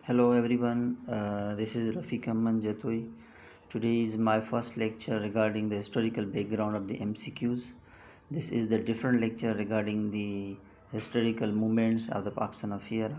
Hello everyone, this is Rafiq Amman Jatoi. Today is my first lecture regarding the historical background of the MCQs. This is the different lecture regarding the historical movements of the Pakistan affair.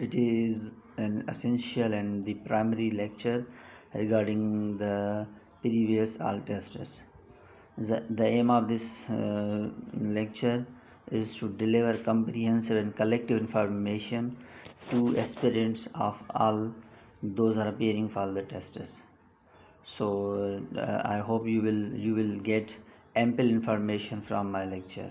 It is an essential and the primary lecture regarding the previous all tests. The aim of this lecture is to deliver comprehensive and collective information to aspirants of all those are appearing for the tests. So I hope you will get ample information from my lecture.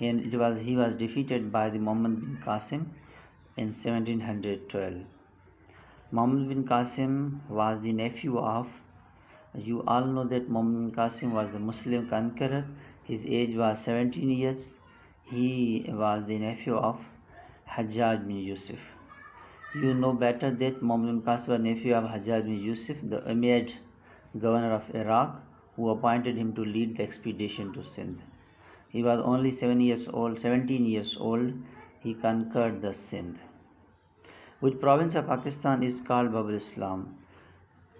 and he was defeated by the Muhammad bin Qasim in 1712. Muhammad bin Qasim was the nephew of, you all know that Muhammad bin Qasim was the Muslim conqueror. His age was 17 years. He was the nephew of Hajjaj bin Yusuf. You know better that Muhammad bin Qasim was nephew of Hajjaj bin Yusuf, the Umayyad governor of Iraq, who appointed him to lead the expedition to Sindh. He was only 17 years old. He conquered the Sindh. Which province of Pakistan is called Babul Islam?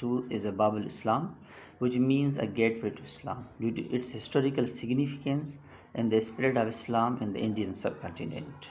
to as a Babul Islam, which means a gateway to Islam due to its historical significance and the spread of Islam in the Indian subcontinent.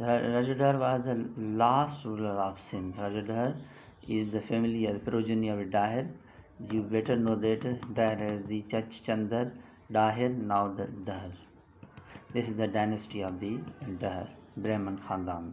Raja Dahr was the last ruler of Sindh. Raja Dahr is the family or the progeny of Daher. You better know that Daher is the Chach Chandar Daher, now the Dahr. This is the dynasty of the Dahr, Brahman Khandans.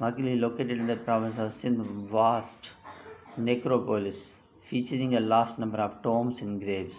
Makli located in the province of Sindh, vast necropolis featuring a large number of tombs and graves.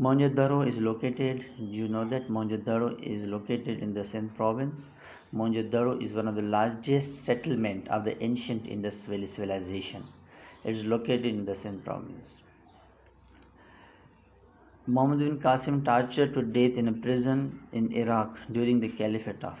Mohenjo-daro is located, you know that Mohenjo-daro is located in the Sindh province. Mohenjo-daro is one of the largest settlement of the ancient Indus Valley civilization. It is located in the Sindh province. Muhammad bin Qasim tortured to death in a prison in Iraq during the Caliphate of.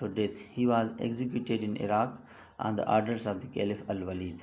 to death. He was executed in Iraq on the orders of the Caliph Al-Walid.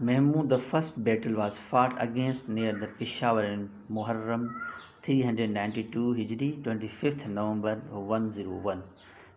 Mahmud, the first battle was fought against near the Peshawar in Muharram 392 Hijri, 25th November 101.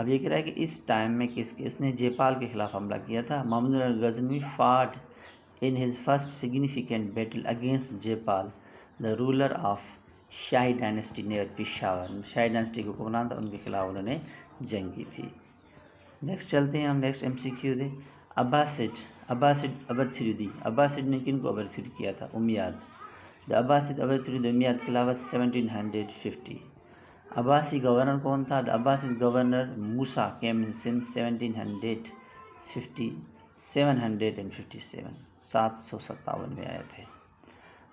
اب یہ کہہ رہا ہے کہ اس time میں اس نے جیپال کے خلاف حملہ کیا تھا. محمد Ghaznavi fought in his first significant battle against Jaipal, the ruler of shahi dynasty near Peshawar. Shahi dynasty کے حکمران تھا, ان کے خلاف انہوں نے جنگ کی تھی. نیکسٹ چلتے ہیں ہم. نیکسٹ MCQ دے. عباسد ابرتھریدی. عباسد نے کن کو ابرتھری کیا تھا؟ امیاد. The Abbasid overthrew the Umayyad Khilafat 1750. Abbasi governor کون تھا؟ The Abbasid governor Musa came in since 757 757 میں آئے تھے.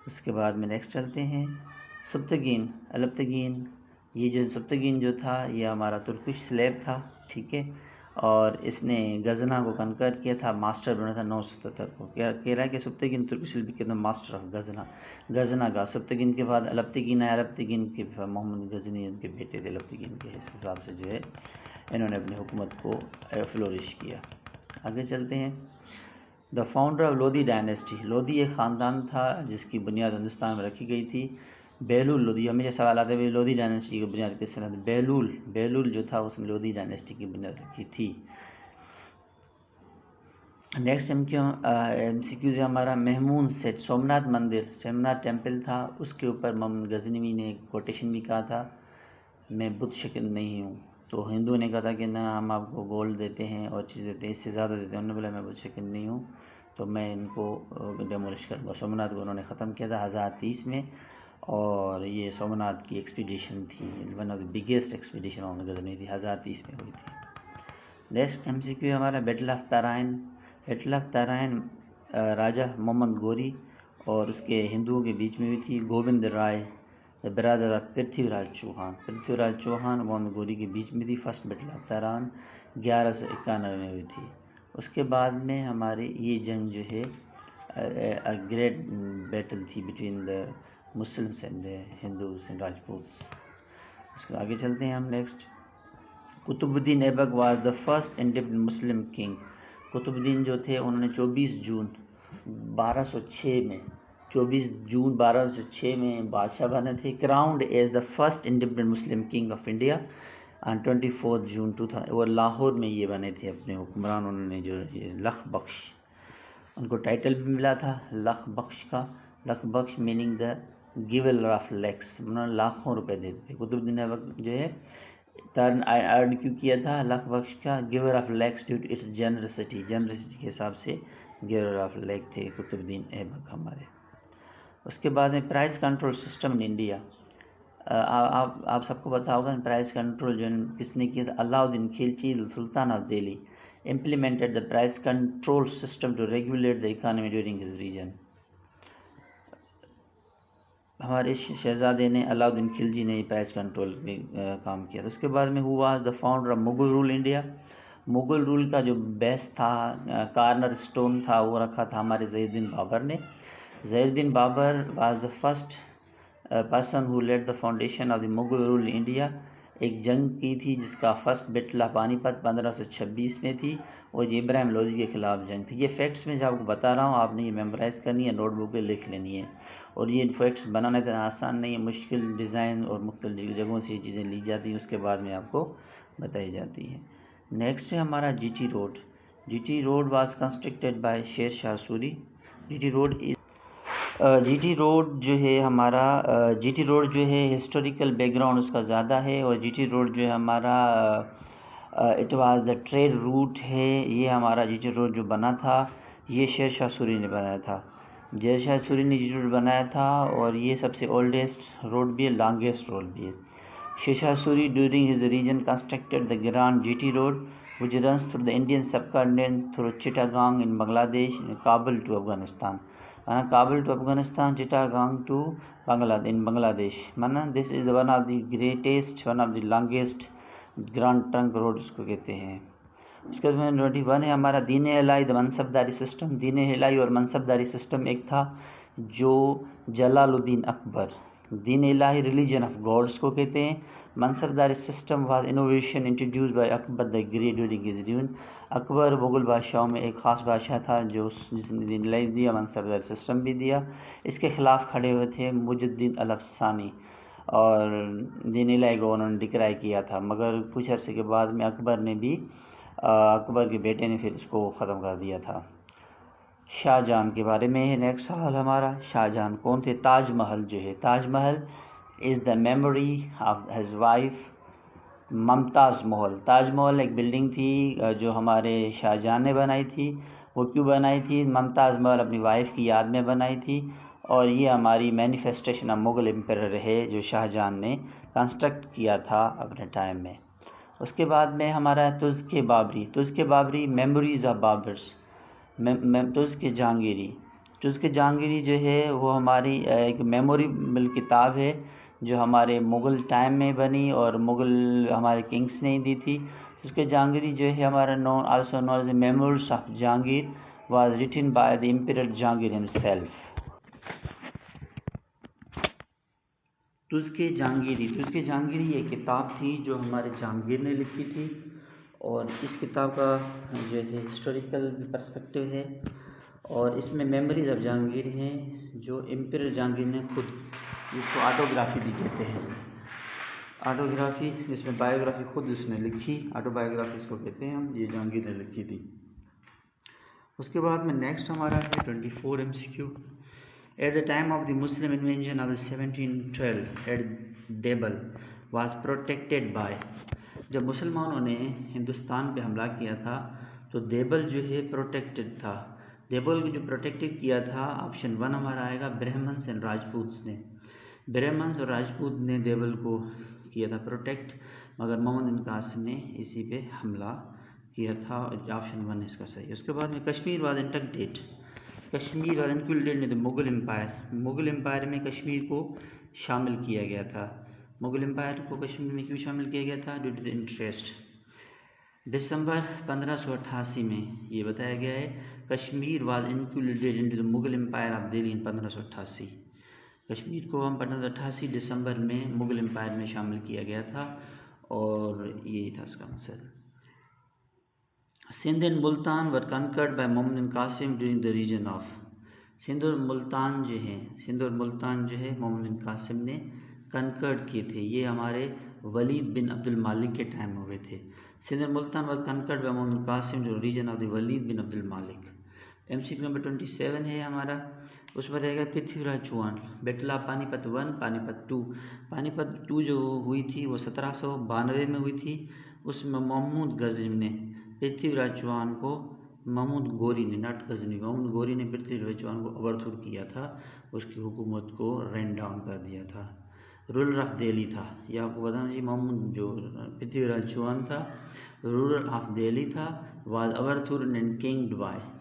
اس کے بعد میں نیکسٹ چلتے ہیں. سبتگین البتگین. یہ جو سبتگین جو تھا یہ ہمارا ترکش سلیب تھا, ٹھیک ہے, اور اس نے غزنا کو کنکر کیا تھا, ماسٹر بنا تھا 977 کو. کیا کہہ رہا ہے کہ سبتگین ترکش سلیب کے ماسٹر آف غزنا کا. سبتگین کے بعد البتگین ہے. البتگین کے محمد غزنی ان کے بیٹے تھے. البتگین کے حساب سے جو ہے انہوں نے اپنی حکومت کو فلورش کیا. آگے چلتے ہیں. The founder of Lodhi dynasty. Lodhi ایک خاندان تھا جس کی بنیاد ہندوستان میں رکھی گئی تھی. بیلول لودھی. ہمیشہ سوال آتے ہوئے لودھی ڈائنیسٹی کی بنیاد کس نے؟ بیلول جو تھا اس نے لودھی ڈائنیسٹی کی بنیاد رکھی تھی. نیکسٹ MCQ ہے ہمارا. مہمون سیٹ. سومناتھ مندر, سومناتھ ٹیمپل تھا, اس کے اوپر محمد غزنوی نے کوٹیشن بھی کہا تھا, میں بت شکل نہیں ہوں. تو ہندو نے کہا تھا کہ نہ ہم آپ کو گولڈ دیتے ہیں اور چیز دیتے ہیں, اس سے زیادہ دیتے ہیں. انہوں نے بولا میں بت شکل نہیں ہوں تو میں ان کو ڈیمولش کروں گا. سومناتھ کو انہوں نے ختم کیا تھا 1030 میں, اور یہ سومناتھ کی ایکسپیڈیشن تھی, one of the biggest expedition Muhammad Ghaznavi تھی, 1030 میں ہوئی تھی. نیکسٹ MCQ ہمارا. Battle of Tarain. Battle of Tarain Raja Muhammad Ghori اور اس کے ہندوؤں کے بیچ میں بھی تھی. Gobind Rai brother of Prithvi Raj Chauhan. پرتھوی راج چوہان محمد گوری کے بیچ میں تھی. فرسٹ بیٹل آف تارائن 1191 میں ہوئی تھی. اس کے بعد میں ہماری یہ جنگ جو ہے گریٹ بیٹل تھی between the Muslims and Hindus and Rajputs. اس کے آگے چلتے ہیں ہم. Next. Qutbuddin Aibak was the first independent Muslim king. Qutbuddin جو تھے انہوں نے 24 جون 1206 میں بادشاہ بنے تھے. Crowned as the first independent Muslim king of India آن 24 جون 2000. وہ لاہور میں یہ بنے تھے اپنے حکمران. انہوں نے جو لکھ بخش, ان کو ٹائٹل بھی ملا تھا لکھ بخش کا. Lakh Bakhsh meaning the giver of lakhs, انہوں نے لاکھوں روپے دیتے تھے. قطب الدین ایبک جو ہے ٹرن ارن کیوں کیا تھا لکھ بخش کا؟ Giver of lakhs due to its generosity کے حساب سے گیور آف لیک تھے قطب الدین ایبک ہمارے. اس کے بعد میں price control system in India. آپ سب کو پتا ہوگا پرائز کنٹرول جو کس نے کیا تھا؟ Alauddin Khalji sultan of Delhi implemented the price control system to regulate the economy during his region. ہمارے شہزادے نے علاء الدین خلجی نے پرائز کنٹرول میں کام کیا تھا. اس کے بعد میں who was the founder of Mughal rule India. Mughal rule کا جو بیس تھا, کارنر سٹون تھا, وہ رکھا تھا ہمارے ظہیر الدین بابر نے. ظہیر الدین Babar was the first person who laid the foundation of the Mughal rule India. ایک جنگ کی تھی جس کا فرسٹ بیٹل آف پانی پت 1526 میں تھی, اور یہ ابراہیم لودھی کے خلاف جنگ تھی. یہ فیکٹس میں جو آپ کو بتا رہا ہوں آپ نے یہ میمورائز کرنی ہے, نوٹ بک پہ لکھ لینی ہے. اور یہ فیکٹس بنانا اتنا آسان نہیں ہے, مشکل ڈیزائن اور مختلف جگہوں سے یہ چیزیں لی جاتی ہیں, اس کے بعد میں آپ کو بتائی جاتی ہیں. نیکسٹ ہے ہمارا G T road. G T road was constructed by Sher Shah Suri. G T road جو ہے ہمارا جی ٹی روڈ جو ہے ہسٹوریکل بیک گراؤنڈ اس کا زیادہ ہے, اور جی ٹی روڈ جو ہے ہمارا it was the trade route ہے. یہ ہمارا جی ٹی روڈ جو بنا تھا یہ شیر شاہ سوری نے بنایا تھا. شیر شاہ سوری نے جی ٹی روڈ بنایا تھا, اور یہ سب سے اولڈسٹ روڈ بھی ہے, لانگیسٹ روڈ بھی ہے. Sher Shah Suri during his reign constructed the grand G T road which runs through the Indian subcontinent through Chittagong in Bangladesh and Kabul to Afghanistan. Kabul to Afghanistan, Chittagong to Bangladesh. This is one of the greatest, one of the longest grand trunk road اس کو کہتے ہیں. اس کے بعد 21 ہے ہمارا دین الہی منصب داری سسٹم. دین الہی اور منصب داری سسٹم ایک تھا جو جلال الدین اکبر, دین الہی ریلیجن آف گاڈس کو کہتے ہیں. Mansabdari system was innovation introduced by Akbar the great during his reign. Akbar Mughal بادشاہوں میں ایک خاص بادشاہ تھا جو جس نے دین الہی دیا, منصب داری سسٹم بھی دیا. اس کے خلاف کھڑے ہوئے تھے مجدد الدین الافسانی. اور دین الہی کو انہوں نے ڈکرائے کیا تھا، مگر کچھ عرصے کے بعد میں اکبر کے بیٹے نے پھر اس کو ختم کر دیا تھا۔ شاہ جہاں کے بارے میں نیکسٹ سوال ہمارا، شاہ جہاں کون تھے؟ تاج محل جو ہے، Taj Mahal is the memory of his wife Mumtaz Mahal. Taj Mahal ایک بلڈنگ تھی جو ہمارے شاہ جہاں نے بنائی تھی۔ وہ کیوں بنائی تھی؟ ممتاز محل اپنی وائف کی یاد میں بنائی تھی، اور یہ ہماری مینیفیسٹیشن آف مغل امپیرر ہے جو شاہ جہاں نے کنسٹرکٹ کیا تھا اپنے ٹائم میں۔ اس کے بعد میں ہمارا تزک بابری میموریز آف بابرس، تزک جہانگیری جو ہے وہ ہماری ایک میموریبل کتاب ہے جو ہمارے مغل ٹائم میں بنی اور مغل ہمارے کنگس نے دی تھی۔ تزک جہانگیری جو ہے ہمارا also known as the Memoirs of Jahangir was written by the Emperor Jahangir himself۔ تزک Jahangiri ایک کتاب تھی جو ہمارے جہانگیر نے لکھی تھی، اور اس کتاب کا جو ہے ہسٹوریکل پرسپیکٹو ہے، اور اس میں میموریز آف جہانگیر ہیں جو امپیرر جہانگیر نے خود، جس کو آٹوگرافی بھی کہتے ہیں، آٹوگرافی جس میں بایوگرافی خود اس نے لکھی، آٹو بایوگرافی اس کو کہتے ہیں ہم، یہ جہانگیر نے لکھی تھی۔ اس کے بعد میں نیکسٹ ہمارا ہے 24 MCQ۔ At the time of the Muslim invasion of the 1712 at Deobal was protected by، جب مسلمانوں نے ہندوستان پہ حملہ کیا تھا تو دیبل جو ہے پروٹیکٹڈ تھا۔ دیبل کو جو پروٹیکٹڈ کیا تھا، آپشن 1 ہمارا آئے گا، برہمنس اینڈ راجپوتس نے۔ برہمنس اور راجپوت نے دیبل کو کیا تھا پروٹیکٹ، مگر محمد بن قاسم نے اسی پہ حملہ کیا تھا، آپشن 1 اس کا صحیح۔ اس کے بعد میں Kashmir was integrated, Kashmir was included in the Mughal empire, Mughal empire میں کشمیر کو شامل کیا گیا تھا۔ مغل امپائر کو کشمیر میں کیوں شامل کیا گیا تھا؟ Due to the interest. دسمبر 1588 میں یہ بتایا گیا ہے، Kashmir was included in the Mughal empire of Delhi in 1588۔ Kashmir کو ہم 1588 دسمبر میں مغل امپائر میں شامل کیا گیا تھا، اور یہی تھا اس کا مقصد۔ Sindh and Multan were conquered by Muhammad bin Qasim during the reign of, Sindh اور ملتان جو ہے محمد بن قاسم نے کنکرڈ کیے تھے، یہ ہمارے ولید بن عبد المالک کے ٹائم میں ہوئے تھے۔ Sindh and Multan were conquered by Muhammad bin Qasim جو reign of the Walid bin Abdul Malik. MCQ number 27 ہے ہمارا، اس میں رہے گا پرتھوی راج چوہان، بیٹل آف پانی پت 1، پانی پت 2۔ پانی پت 2 جو ہوئی تھی وہ 1792 میں ہوئی تھی، اس میں محمود غزنوی نے پرتھوی راج چوہان کو، محمود گوری نے، ناٹ غزنوی، محمود گوری نے پرتھوی راج چوہان کو اوور تھرو کیا تھا، اس کی حکومت کو رین ڈاؤن کر دیا تھا۔ رولر آف دہلی تھا، یہ آپ کو بتانا چاہیے، محمود جو پرتھوی راج چوہان تھا رولر آف دہلی تھا، was overthrown and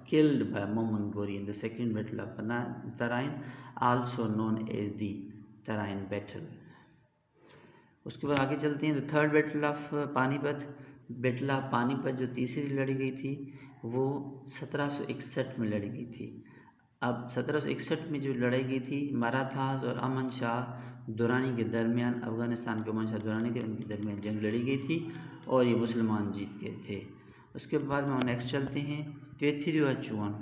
killed by Muhammad Ghori in the second battle of Tarain, also known as the Tarain battle۔ اس کے بعد آگے چلتے ہیں، تھرڈ بیٹل آف پانی پت، بیٹل آف پانی پت جو تیسری لڑی گئی تھی وہ 1761 میں لڑی گئی تھی۔ اب 1761 میں جو لڑائی گئی تھی مراٹھاز اور امن شاہ درانی کے درمیان، افغانستان کے امن شاہ درانی تھے، ان کے درمیان جنگ لڑی گئی تھی اور یہ مسلمان جیت گئے تھے۔ اس کے بعد میں نیکسٹ چلتے ہیں، پرتھوی راج چوہان،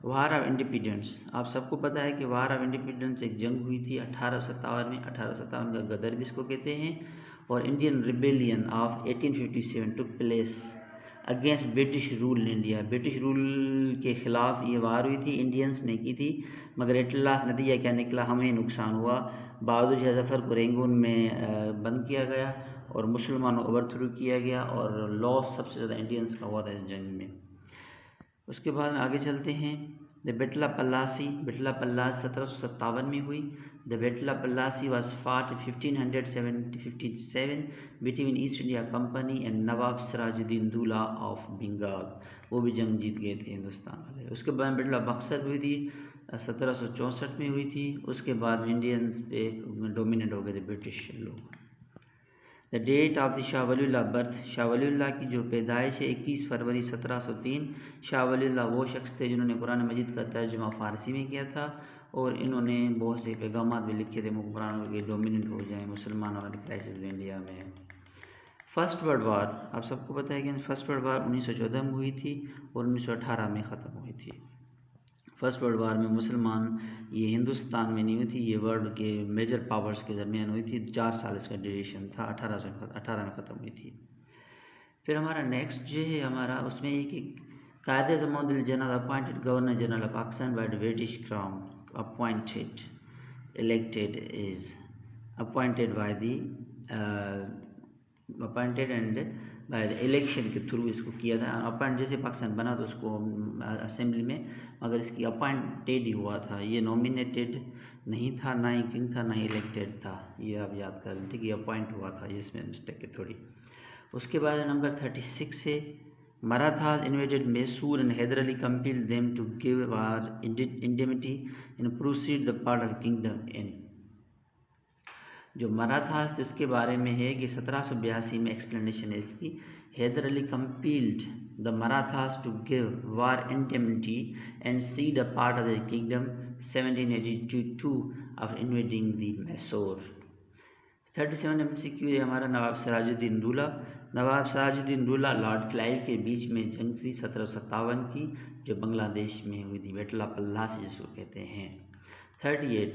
وار آف انڈیپینڈنس۔ آپ سب کو پتہ ہے کہ وار آف انڈیپینڈنس ایک جنگ ہوئی تھی 1857 میں، 1857 کا غدر بھی اس کو کہتے ہیں، اور Indian rebellion of 1857 took place against British rule in India, British rule کے خلاف یہ وار ہوئی تھی، انڈینس نے کی تھی، مگر ایٹ لاسٹ نتیجہ کیا نکلا، ہمیں نقصان ہوا۔ بہادر شاہ ظفر کو رینگون میں بند کیا گیا اور مسلمانوں اوور تھرو کیا گیا، اور لاس سب سے زیادہ انڈینس کا ہوا تھا اس جنگ میں۔ اس کے بعد آگے چلتے ہیں، the battle of Plassey, battle of Plassey 1757 میں ہوئی۔ The battle of Plassey was fought 1557 between East India company and Nawab Siraj uddin Daulah of Bengal, وہ بھی جنگ جیت گئے تھے ہندوستان والے۔ اس کے بعد بیٹل آف بکسر ہوئی تھی 1764 میں ہوئی تھی، اس کے بعد انڈینس پہ ڈومینیٹ ہو گئے تھے برٹش لوگ۔ The date of the Shah Wali Allah birth, Shah Wali اللہ کی جو پیدائش ہے 21 فروری 1703۔ شاہ ولی اللہ وہ شخص تھے جنہوں نے قرآن مجید کا ترجمہ فارسی میں کیا تھا، اور انہوں نے بہت سے پیغامات بھی لکھے تھے حکمرانوں کے ڈومیننٹ ہو جائیں، مسلمانوں والے کرائسس بھی انڈیا میں۔ فرسٹ ورلڈ وار، آپ سب کو پتہ ہے کہ فرسٹ ورلڈ وار 1914 میں ہوئی تھی اور 1918 میں ختم ہوئی تھی۔ فرسٹ ورلڈ وار میں مسلمان یہ ہندوستان میں نہیں ہوئی تھی، یہ ورلڈ کے میجر پاورز کے درمیان ہوئی تھی، 4 سال اس کا ڈیوریشن تھا، 1818 میں ختم ہوئی تھی۔ پھر ہمارا نیکسٹ جو ہے ہمارا اس میں یہ کہ Quaid Azam general appointed governor general of Pakistan by the British crown appointed and by the election کے تھرو اس کو کیا تھا۔ اپوائنٹ جیسے پاکستان بنا تو اس کو اسمبلی میں، مگر اس کی اپوائنٹیڈ ہی ہوا تھا، یہ نومینیٹڈ نہیں تھا، نہ ہی کنگ تھا، نہ ہی الیکٹیڈ تھا، یہ آپ یاد کر لیں کہ اپوائنٹ ہوا تھا، اس میں مسٹیک ہے تھوڑی۔ اس کے بعد نمبر 36 ہے Marathas invaded Mysore and Hyder Ali compelled them to give war indemnity and proceed the part of the kingdom in۔ جو مراٹھاس اس کے بارے میں ہے کہ 1782 میں ایکسپلینیشن ہے اس کی، حیدر علی compelled the Marathas to give war indemnity and cede a part of their kingdom 1782 after invading the Mysore۔ 37 MCQ ہے ہمارا نواب سراج الدین دولہ۔ نواب سراج الدین دولہ لارڈ کلائیو کے بیچ میں جنگ تھی 1757 کی، جو بنگلہ دیش میں ہوئی تھی، بیٹل آف پلاسی جس کو کہتے ہیں۔ 38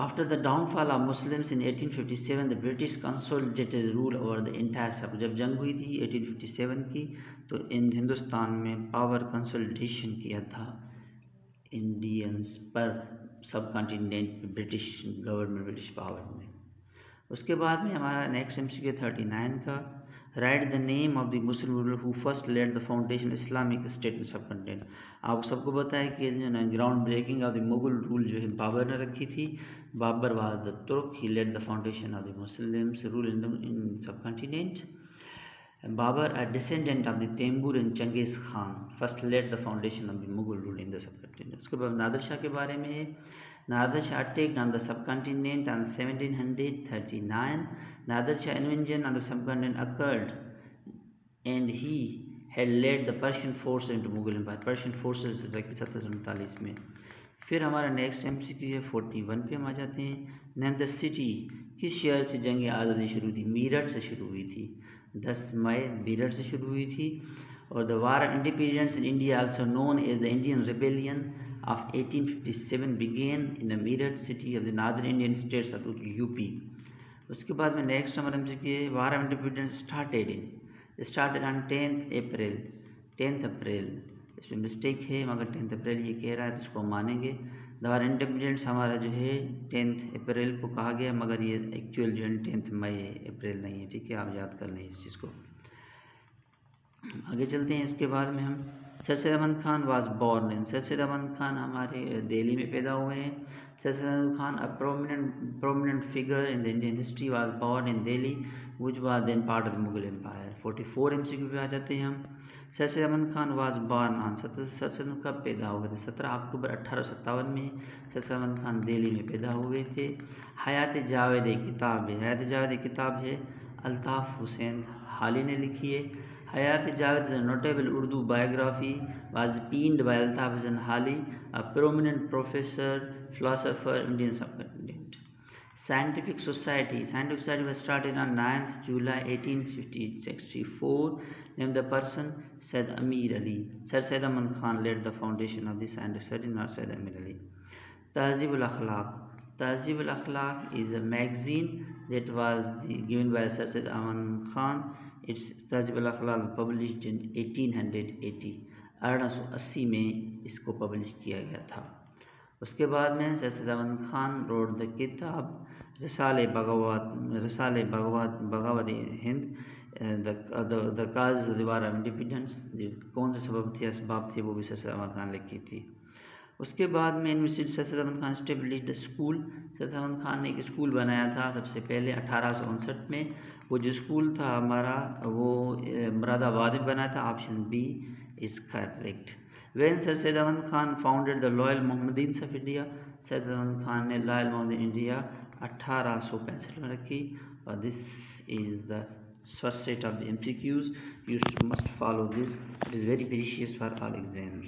After the downfall of Muslims in 1857, the British consolidated rule over the entire sub۔ جب جنگ ہوئی تھی 1857 کی تو ہندوستان میں پاور کنسولیڈیشن کیا تھا انڈینز پر، sub continent British government, British power میں۔ اس کے بعد میں ہمارا نیکسٹ MCQ 39 کا write the name of the Muslim ruler who first laid the foundation Islamic state in subcontinent. آپ سب کو پتہ ہے کہ ground breaking of the Mughal rule جو ہے بابر نے رکھی تھی، Babar was the Turk, he laid the foundation of the Muslims rule in sub continent. Babur a descendant of the Temur and Genghis Khan first laid the foundation of the Mughal rule in the subcontinent۔ اس کے بعد نادر شاہ کے بارے میں ہے، نادر شاہ attacked on the subcontinent on 1739۔ Nadir Shah invasion on the subcontinent occurred and he had led the Persian forces into Mughal Empire۔ Persian forces 1739 میں۔ پھر ہمارا next MCQ ہے 41 پہ ہم آ جاتے ہیں۔ نیم دا سٹی، کس شہر سے جنگ آزادی شروع تھی؟ میرٹھ سے شروع ہوئی تھی، 10 مئی میرٹھ سے شروع ہوئی تھی۔ اور the war of independence in India also known as the Indian rebellion of 1857 began in the Meerut city of the northern Indian states of UP۔ اس کے بعد میں نیکسٹ ہمارا MCQ ہے war of independence started on 10 April. اس میں mistake ہے مگر 10 اپریل یہ کہہ رہا ہے تو اس کو مانیں گے۔ وار انڈیپینڈنس ہمارا جو ہے 10 اپریل کو کہا گیا، مگر یہ ایکچوئل جو ہے 10 مئی ہے، اپریل نہیں ہے، ٹھیک ہے، آپ یاد کر لیں اس چیز کو۔ آگے چلتے ہیں۔ اس کے بعد میں ہم sir Syed Ahmad Khan was born in. Sir Syed Ahmad Khan ہمارے دہلی میں پیدا ہوئے ہیں۔ سر Syed Ahmad Khan a prominent figure in the Indian history was born in Delhi which was then part of the Mughal Empire۔ 44 MCQ پہ آ جاتے ہیں ہم۔ Sir Syed Ahmad Khan was born آن، سر سید کب پیدا ہوئے تھے؟ 17 اکتوبر 1857 میں سر سید احمد خان دہلی میں پیدا ہوئے تھے۔ حیات جاوید کتاب ہے، حیات جاوید کتاب ہے الطاف حسین حالی نے لکھی ہے۔ حیات Javed is a notable Urdu biography was penned by Altaf Hussain Hali, a prominent professor, philosopher, Indian subcontinent۔ Scientific Society was started on 9th July 1864۔ Named the person Said Amir Ali۔ Sir Said Ahmad Khan led the foundation of the scientific society, not Said Amir Ali۔ Tahzib al-Akhlaq is a magazine that was given by Sir Said Ahmad Khan۔ It's Tahzib al-Akhlaq published in 1880۔ 1880 میں اس کو publish کیا گیا تھا۔ اس کے بعد میں سر Syed Ahmad Khan wrote the کتاب رسالہ بغاوت ہند، the cause of the war of independence، کون سے سبب تھے، اسباب تھے، وہ بھی سر سید احمد خان لکھی تھی۔ اس کے بعد میں یونیورسٹی سر سید احمد خان اسٹیبلشڈ اسکول۔ سر سید احمد خان نے ایک اسکول بنایا تھا سب سے پہلے 1859 میں۔ وہ جو اسکول تھا ہمارا وہ مراد آباد میں بنا تھا، option B is correct. When sir Syed Ahmad Khan founded the loyal Mohammedans of India. Sir Syed Ahmad Khan نے لوئل محمدین انڈیا 1865 میں رکھی۔ اور دس از دا first set of the MCQs. You must follow this. It is very precious for all exams.